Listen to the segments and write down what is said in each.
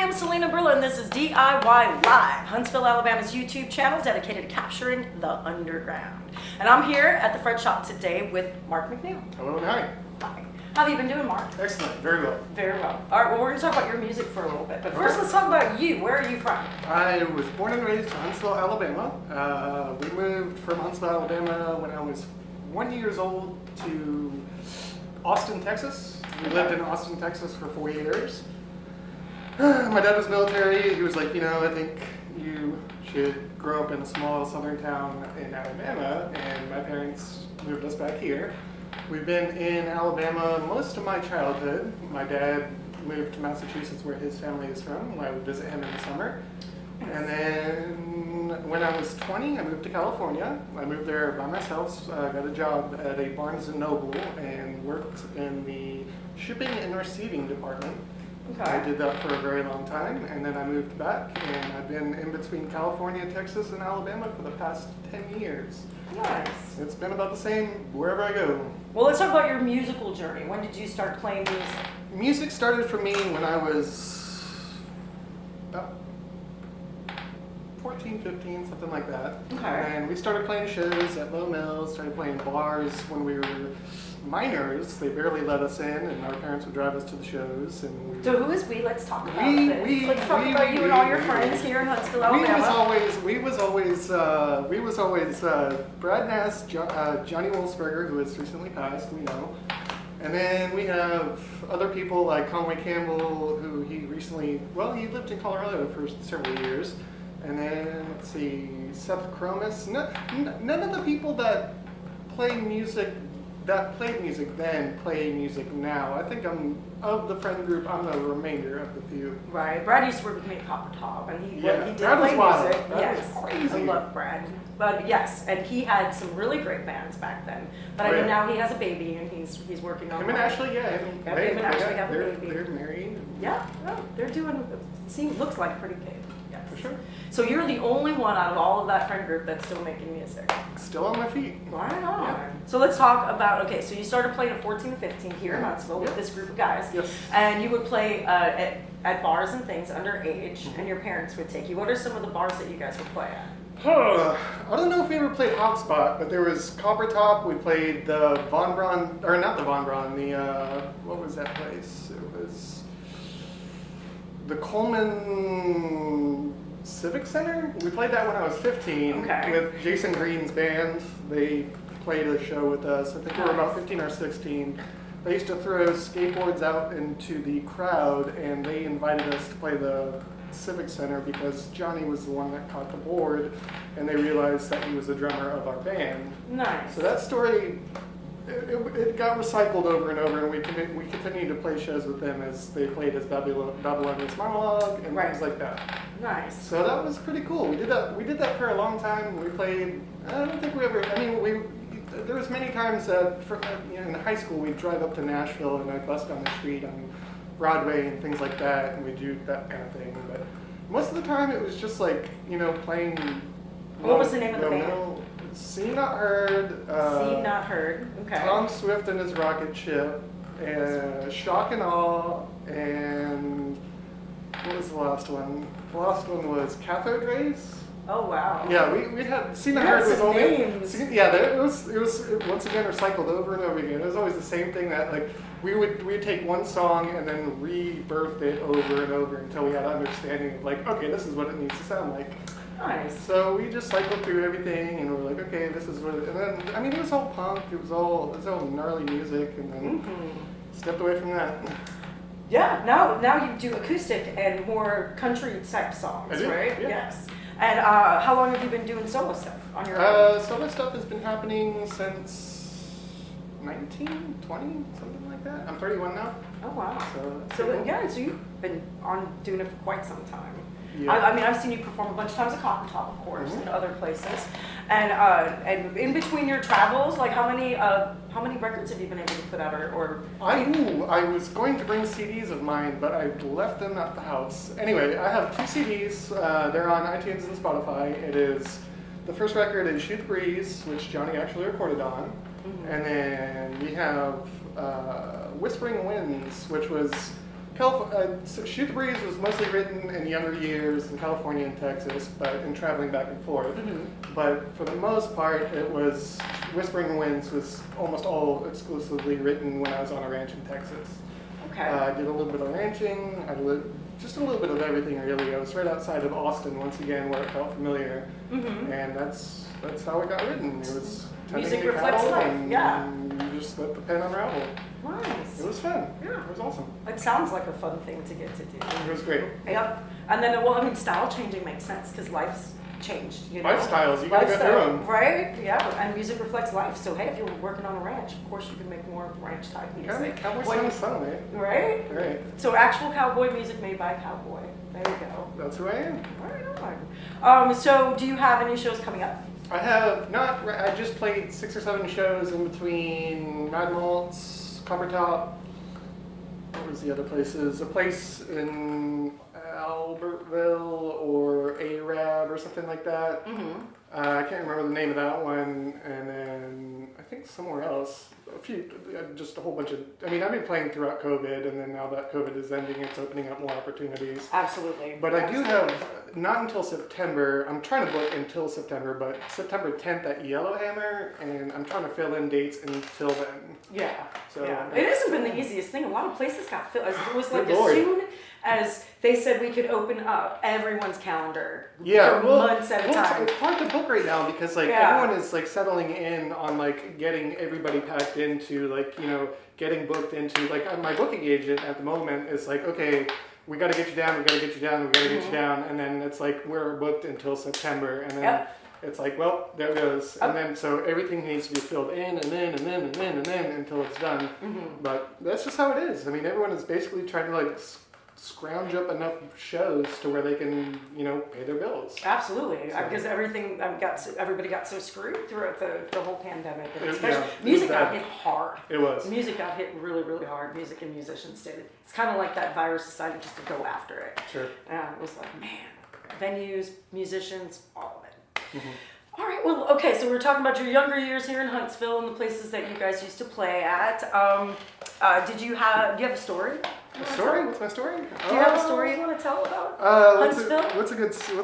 name's Salina and this is DIY Live, Huntsville, Alabama's YouTube channel dedicated to capturing the underground. And I'm here at the Fred Shop today with Mark MacNeil. Hello and hi. Hi. How have you been doing, Mark? Excellent, very well. Very well. All right, well, we're going to talk about your music for a little bit. But first, let's talk about you. Where are you from? I was born and raised in Huntsville, Alabama. We moved from Huntsville, Alabama when I was 1 year old to Austin, Texas. We lived in Austin, Texas for 4 years. My dad was military. He was like, I think you should grow up in a small southern town in Alabama, and my parents moved us back here. We've been in Alabama most of my childhood. My dad moved to Massachusetts, where his family is from. I would visit him in the summer. And then when I was 20, I moved to California. I moved there by myself. Got a job at a Barnes & Noble and worked in the shipping and receiving department. Okay. I did that for a very long time, and then I moved back, and I've been in between California, Texas, and Alabama for the past 10 years. Nice. It's been about the same wherever I go. Well, let's talk about your musical journey. When did you start playing music? Music started for me when I was about 14, 15, something like that. Okay. And we started playing shows at Low Mills, started playing bars when we were minors. They barely let us in, and our parents would drive us to the shows. And So who is we? Let's talk about this. Let's talk about you and all your friends here in Huntsville, Alabama. We was always Brad Ness, Johnny Wolfsberger, who has recently passed, we know. And then we have other people like Conway Campbell, who he lived in Colorado for several years. And then, let's see, Seth Cromus. None of the people that played music then play music now. I think of the friend group, I'm the remainder of the few. Right. Brad used to work with me at Copper Top, and he did Brad play was music. wild. Brad was crazy. I love Brad. But yes, and he had some really great bands back then. But I mean, now he has a baby, and he's working on him and Ashley, him and Ashley have a baby. They're married. Yeah, they're doing. Looks like pretty big. Yes. For sure. So you're the only one out of all of that friend group that's still making music. Still on my feet. Right on. Yeah. So let's talk about, so you started playing at 14 and 15 here in Huntsville with this group of guys. Yes. And you would play at bars and things underage, and your parents would take you. What are some of the bars that you guys would play at? I don't know if we ever played Hotspot, but there was Copper Top. We played the Von Braun, or not the Von Braun, what was that place? It was the Coleman Civic Center. We played that when I was 15 with Jason Green's band. They played a show with us. I think we were about 15 or 16. They used to throw skateboards out into the crowd, and they invited us to play the Civic Center because Johnny was the one that caught the board, and they realized that he was the drummer of our band. Nice. So that story, it got recycled over and over, and we continued to play shows with them as they played as Babylonian Monologue and things like that. Nice. So that was pretty cool. We did that for a long time. We played. I don't think we ever. I mean, there was many times that in high school we'd drive up to Nashville and I'd bust down the street on Broadway and things like that, and we'd do that kind of thing. But most of the time it was just like playing. What was the name of the band? Seen Not Heard. Seen Not Heard. Okay. Tom Swift and his Rocket Ship, and Shock and Awe, and what was the last one? The last one was Cathode Rays. Oh wow. Yeah, we had Seen Not Heard was only names. it was once again recycled over and over again. It was always the same thing that we'd take one song and then rebirth it over and over until we had an understanding of okay, this is what it needs to sound like. Nice. So we just cycled through everything, and we're like, okay, this is what. And then it was all punk. It was all gnarly music, and then stepped away from that. Yeah. Now you do acoustic and more country type songs, right? Yeah. Yes. And how long have you been doing solo stuff on your own? Solo stuff has been happening since 19, 20, something like that. I'm 31 now. Oh wow. So you've been doing it for quite some time. Yeah. I mean, I've seen you perform a bunch of times at Copper Top, of course, and other places. And in between your travels, how many records have you been able to put out? Or I was going to bring CDs of mine, but I left them at the house. Anyway, I have 2 CDs. They're on iTunes and Spotify. It is the first record is Shoot the Breeze, which Johnny actually recorded on, and then we have Whispering Winds, which was So Shoot the Breeze was mostly written in younger years in California and Texas, but in traveling back and forth. But for the most part, it was Whispering Winds was almost all exclusively written when I was on a ranch in Texas. Okay. I did a little bit of ranching. Just a little bit of everything, really. I was right outside of Austin once again, where it felt familiar, and that's how it got written. It was Music reflects life. and you just let the pen unravel. Nice. It was fun. Yeah. It was awesome. It sounds like a fun thing to get to do. It was great. Yep. And then, well, I mean, style changing makes sense because life's changed. You know? Lifestyles, you gotta go through them. Right? Yeah. And music reflects life. So, hey, if you're working on a ranch, of course you can make more ranch type music. Cowboy sounds fun, eh? Right? Right. So, actual cowboy music made by a cowboy. There you go. That's who I am. Right on. So, do you have any shows coming up? I have not. I just played 6 or 7 shows in between Mad Maltz, Coppertop. What was the other places? A place in Albertville or Arab or something like that. I can't remember the name of that one. And then I think somewhere else. Just a whole bunch of. I mean, I've been playing throughout COVID, and then now that COVID is ending, it's opening up more opportunities. Absolutely. But I do have, not until September, I'm trying to book until September, but September 10th at Yellowhammer, and I'm trying to fill in dates until then. Yeah. So, yeah. It hasn't been the easiest thing. A lot of places got filled. It was like Good as Lord. soon as they said we could open up everyone's calendar Yeah, for well, months at a time. It's hard to book right now because everyone is settling in on getting everybody packed into getting booked into my booking agent at the moment is okay, we got to get you down, we got to get you down, we got to get you down, and then it's we're booked until September, and then it's well, there it goes, and then so everything needs to be filled in, and then until it's done. But that's just how it is. I mean, everyone is basically trying to scrounge up enough shows to where they can, pay their bills. Absolutely, So. because everybody got so screwed throughout the whole pandemic. And Yeah, especially it was music got bad. hit hard. It was. Music got hit really, really hard. Music and musicians did. It's kind of like that virus decided just to go after it. Sure. And it was man, venues, musicians, all of it. Mm-hmm. All right, well, okay, so we're talking about your younger years here in Huntsville and the places that you guys used to play at. Do you have a story? A story? What's my story? Do you have a story you want to tell about Huntsville? What's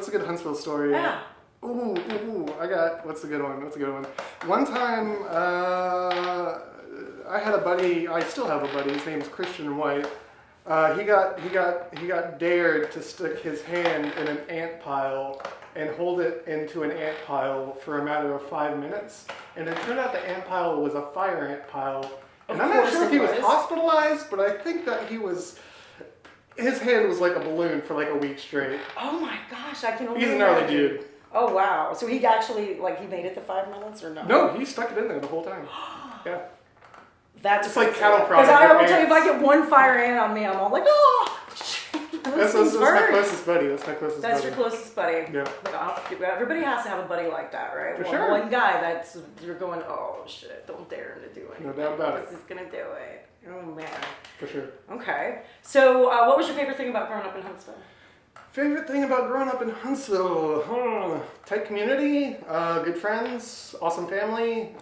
a good Huntsville story? Yeah. Ooh, what's a good one? One time, I had a buddy, I still have a buddy, his name is Christian White. He got dared to stick his hand in an ant pile and hold it into an ant pile for a matter of 5 minutes. And it turned out the ant pile was a fire ant pile. And I'm not sure if he was hospitalized, but I think that his hand was like a balloon for a week straight. Oh my gosh, I can only He's a imagine. gnarly dude. Oh wow, so he actually, he made it the 5 minutes or no? No, he stuck it in there the whole time. Yeah. That's It's like cattle prod. Because I will tell you, if I get one fire ant on me, I'm all oh! That's my closest buddy. That's your closest buddy. Yeah. Everybody has to have a buddy like that, right? For sure. One guy you're going, oh shit, don't dare him to do anything. No doubt about it. This is gonna do it. Oh man. For sure. Okay. So, what was your favorite thing about growing up in Huntsville? Favorite thing about growing up in Huntsville? Tight community, good friends, awesome family.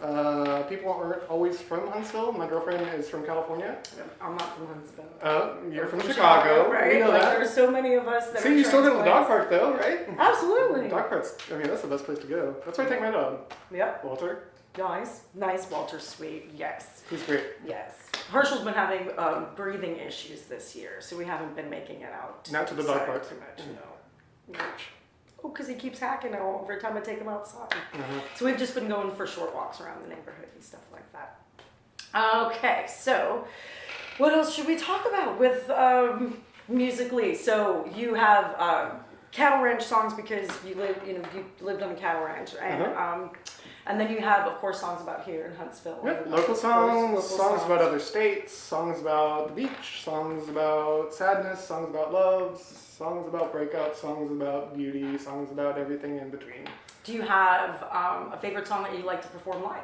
People aren't always from Huntsville. My girlfriend is from California. I'm not from Huntsville. You're from Chicago, right? We know that. There's so many of us that See, you still go to the dog park though, right? Absolutely. Dog park's, that's the best place to go. That's where I take my dog. Yep. Walter. Nice. Walter's sweet. Yes. He's great. Yes. Herschel's been having breathing issues this year, so we haven't been making it out. Not to the dog park. Too much, no. Oh, because he keeps hacking every time I take him outside. Mm-hmm. So we've just been going for short walks around the neighborhood and stuff like that. Okay, so what else should we talk about with musically? So you have cattle ranch songs because you lived on a cattle ranch, and then you have, of course, songs about here in Huntsville. Yep. Local songs about other states, songs about the beach, songs about sadness, songs about love, songs about breakups, songs about beauty, songs about everything in between. Do you have a favorite song that you like to perform live?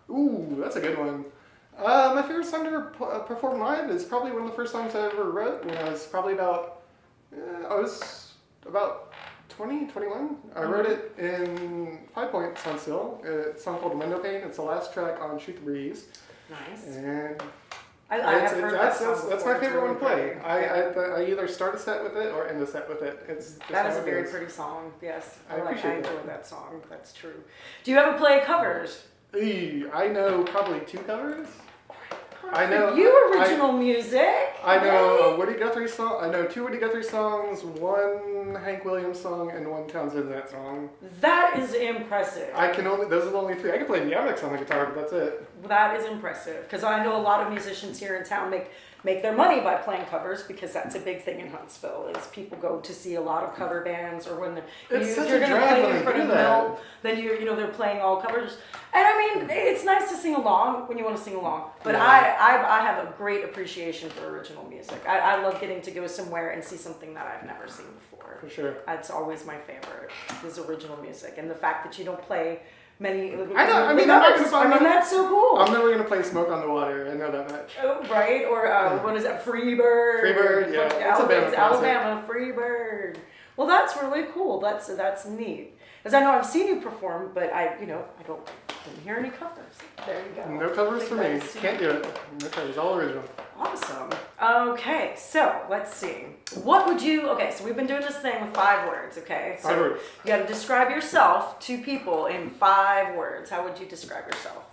Ooh, that's a good one. My favorite song to perform live is probably one of the first songs I ever wrote when I was probably about 20, 21. I wrote it in 5 Points, Huntsville. It's a song called Window Pane. It's the last track on Shoot the Breeze. Nice. And I have heard that song That's before. my favorite one to play. Pretty. I either start a set with it or end a set with it. It's just That is how a it very is. pretty song. Yes, I I appreciate enjoy that song. That's true. Do you ever play covers? I know probably 2 covers. I know You original music. I know right? Woody Guthrie song. I know 2 Woody Guthrie songs, 1 Hank Williams song, and 1 Townsend That song. That is impressive. Those are the only 3. I can play Neonics on the guitar, but that's it. That is impressive because I know a lot of musicians here in town make their money by playing covers because that's a big thing in Huntsville. Is people go to see a lot of cover bands, or when It's if such you're a going to drag play when in they front do of the that. mill, then they're playing all covers. And I mean, it's nice to sing along when you want to sing along. But Yeah. I have a great appreciation for original music. I love getting to go somewhere and see something that I've never seen before. For sure. That's always my favorite, is original music. And the fact that you don't play many. I mean, that's so cool. I'm never gonna play Smoke on the Water. I know that much. Oh, right? Or what is that? Freebird. Freebird, yeah. It's a band classic. Alabama Freebird. Well, that's really cool. That's neat. Because I know I've seen you perform, but I didn't hear any covers. There you go. No covers for me. That's Can't do it. No covers. All original. awesome. Okay, so let's see. What would you? Okay, so we've been doing this thing with 5 words. Okay, so 5 words. you got to describe yourself to people in 5 words. How would you describe yourself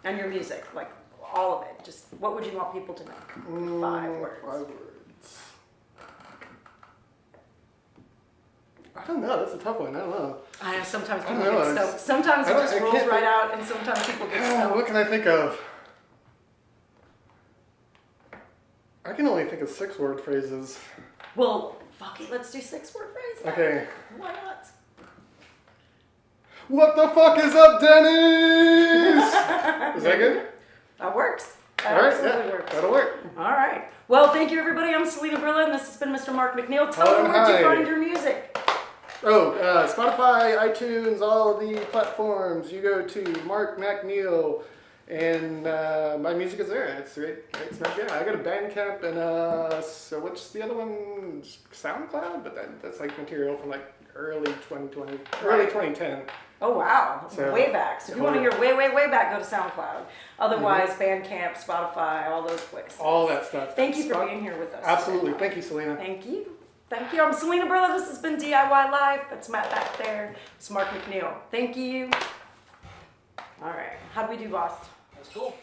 and your music, like all of it? Just what would you want people to know? 5 words. 5 words. I don't know. That's a tough one. I don't know. I know sometimes I people don't know, get it's- stumped. Sometimes it I don't- just I rolls can't right think- out, and sometimes people get stumped. What can I think of? I can only think of 6-word phrases. Well, fuck it, let's do 6-word phrases. Okay. Why not? What the fuck is up, Denny's? Is that good? That works. That All right, absolutely yeah, works. that'll work. All right. Well, thank you, everybody. I'm Salina Brilla, and this has been Mr. Mark MacNeil. Tell Hello, them where to hi. find your music. Oh, Spotify, iTunes, all the platforms. You go to Mark MacNeil, and my music is there. It's great. It's not good. I got a Bandcamp, and so what's the other one? SoundCloud, but that's like material from like early 2020, early 2010. Oh, wow. So- Way back. So if you want to hear way, way, way back, go to SoundCloud. Otherwise, Bandcamp, Spotify, all those places. All that stuff. Thank you for being here with us. Absolutely. Thank you, Salina. Thank you. Thank you. I'm Salina Brilla. This has been DIY Live. That's Matt back there. It's Mark MacNeil. Thank you. All right. How do we do, boss? That's cool.